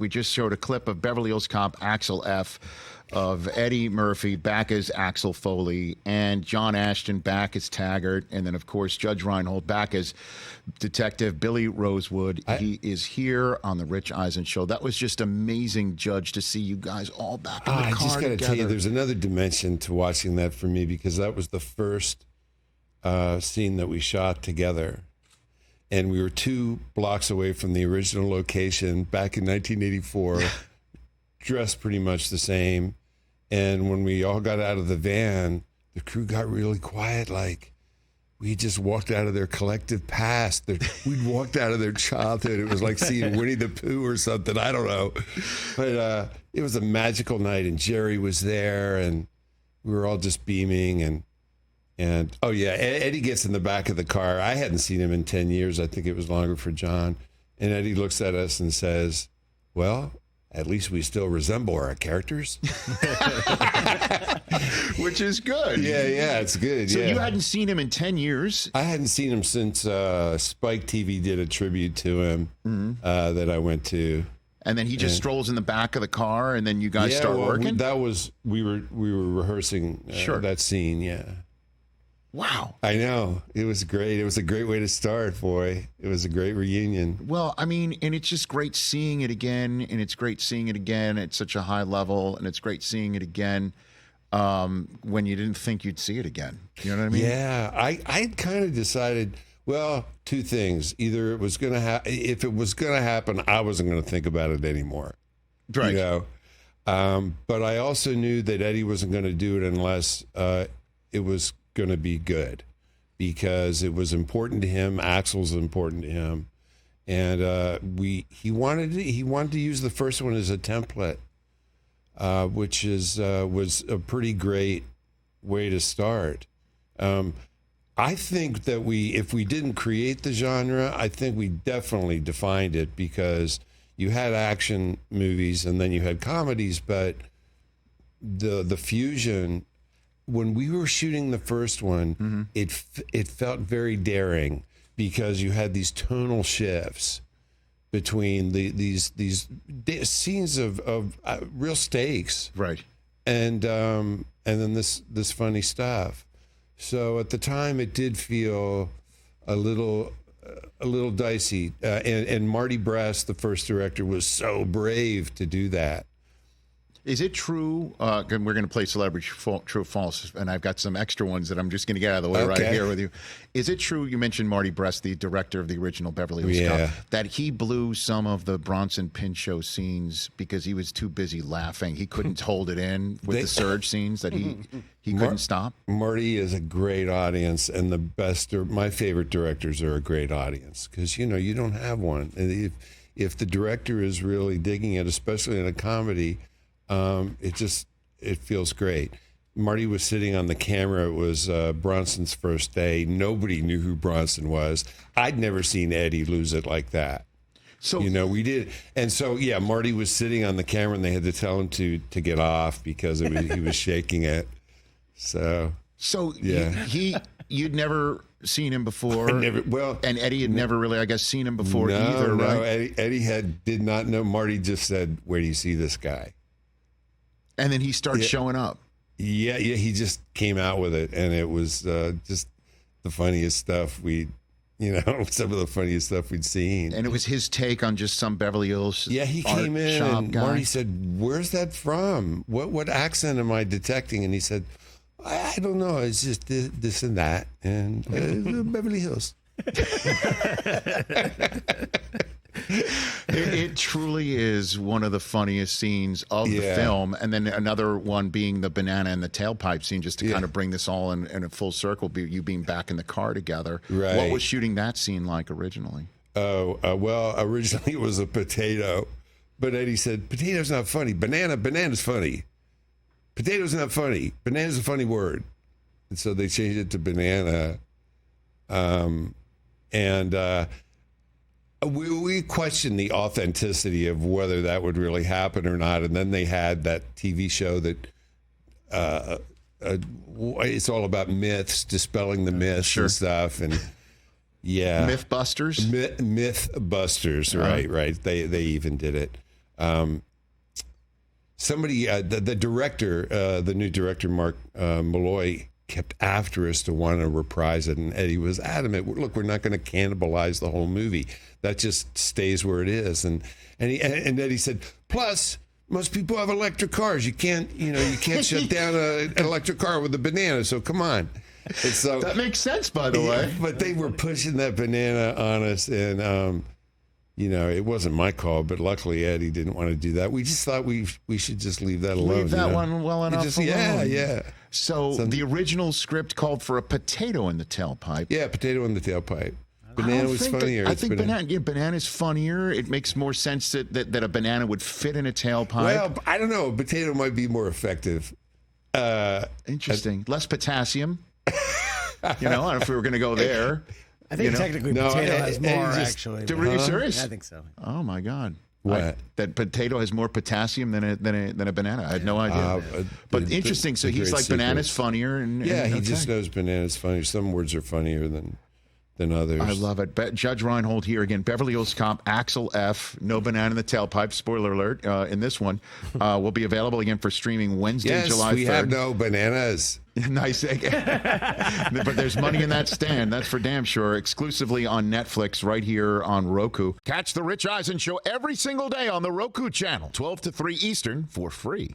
We just showed a clip of Beverly Hills Cop Axel F, of Eddie Murphy back as Axel Foley, and John Ashton back as Taggart, and then, of course, Judge Reinhold back as Detective Billy Rosewood. He is here on the Rich Eisen Show. That was just amazing, Judge, to see you guys all back in the car I just got to tell you, together. there's another dimension to watching that for me, because that was the first scene that we shot together. And we were 2 blocks away from the original location back in 1984, dressed pretty much the same. And when we all got out of the van, the crew got really quiet, like we just walked out of their collective past. We'd walked out of their childhood. It was like seeing Winnie the Pooh or something. I don't know. But it was a magical night, and Jerry was there, and we were all just beaming. And oh, yeah, Eddie gets in the back of the car. I hadn't seen him in 10 years. I think it was longer for John. And Eddie looks at us and says, well, at least we still resemble our characters. Which is good. Yeah, it's good. So yeah. you hadn't seen him in 10 years? I hadn't seen him since Spike TV did a tribute to him that I went to. And then he just strolls in the back of the car, and then you guys start working? We were rehearsing that scene, yeah. Wow. I know. It was great. It was a great way to start, boy. It was a great reunion. Well, I mean, and it's just great seeing it again, and it's great seeing it again at such a high level, and it's great seeing it again when you didn't think you'd see it again. You know what I mean? Yeah. I kind of decided, well, 2 things. Either it was going to happen. If it was going to happen, I wasn't going to think about it anymore. Right. You know? But I also knew that Eddie wasn't going to do it unless it was going to be good, because it was important to him. Axel's important to him, and he wanted to use the first one as a template, which was a pretty great way to start. I think that if we didn't create the genre, I think we definitely defined it, because you had action movies and then you had comedies, but the fusion. When we were shooting the first one, it felt very daring, because you had these tonal shifts between these scenes of real stakes, right? And then this funny stuff. So at the time, it did feel a little dicey. And Marty Brest, the first director, was so brave to do that. Is it true, and we're going to play Celebrity True or False, and I've got some extra ones that I'm just going to get out of the way right here with you. Is it true, you mentioned Marty Brest, the director of the original Beverly Hills Cop, that he blew some of the Bronson Pinchot scenes because he was too busy laughing? He couldn't hold it in with the surge scenes, that he couldn't stop? Marty is a great audience, and my favorite directors are a great audience, because, you don't have one. And if the director is really digging it, especially in a comedy, it feels great. Marty was sitting on the camera. It was Bronson's first day. Nobody knew who Bronson was. I'd never seen Eddie lose it like that. So we did, and so Marty was sitting on the camera, and they had to tell him to get off because he was shaking it. So you'd never seen him before. And Eddie had never really, I guess, seen him before either, right? No, Eddie did not know. Marty just said, "Where do you see this guy?" And then he started showing up. Yeah, he just came out with it, and it was just the funniest stuff some of the funniest stuff we'd seen. And it was his take on just some Beverly Hills he came in, and Marty said, "Where's that from? What accent am I detecting?" And he said, "I don't know. It's just this and that, and Beverly Hills." It truly is one of the funniest scenes of the film. And then another one being the banana and the tailpipe scene, just to kind of bring this all in a full circle, you being back in the car together. Right. What was shooting that scene like originally? Well, originally it was a potato, but Eddie said, "Potato's not funny. Banana's funny. Potato's not funny. Banana's a funny word." And so they changed it to banana. We questioned the authenticity of whether that would really happen or not. And then they had that TV show that it's all about myths, dispelling the myths and stuff. And Mythbusters? Mythbusters, right. They even did it. somebody, the director, the new director, Mark Malloy, kept after us to want to reprise it, and Eddie was adamant. Look, we're not going to cannibalize the whole movie. That just stays where it is. And Eddie said, plus, most people have electric cars. You can't shut down an electric car with a banana. So come on. And so that makes sense, by the way. But they were pushing that banana on us, and it wasn't my call. But luckily, Eddie didn't want to do that. We just thought we should just leave that alone. Leave that one well enough alone. Yeah. So the original script called for a potato in the tailpipe. Yeah, potato in the tailpipe. Banana was funnier. I think banana's funnier. It makes more sense that a banana would fit in a tailpipe. Well, I don't know. Potato might be more effective. Interesting. Less potassium. If we were going to go there. I think technically potato has more, actually. Are you serious? Yeah, I think so. Oh, my God. What? That potato has more potassium than a banana. I had no idea. But interesting. So he's like, banana's funnier. He just knows banana's funnier. Some words are funnier than others. I love it. Judge Reinhold here again. Beverly Hills Cop, Axel F. No banana in the tailpipe. Spoiler alert. In this one, will be available again for streaming Wednesday, July 3rd. Yes, we have no bananas. Nice. But there's money in that stand. That's for damn sure. Exclusively on Netflix right here on Roku. Catch the Rich Eisen Show every single day on the Roku channel, 12 to 3 Eastern, for free.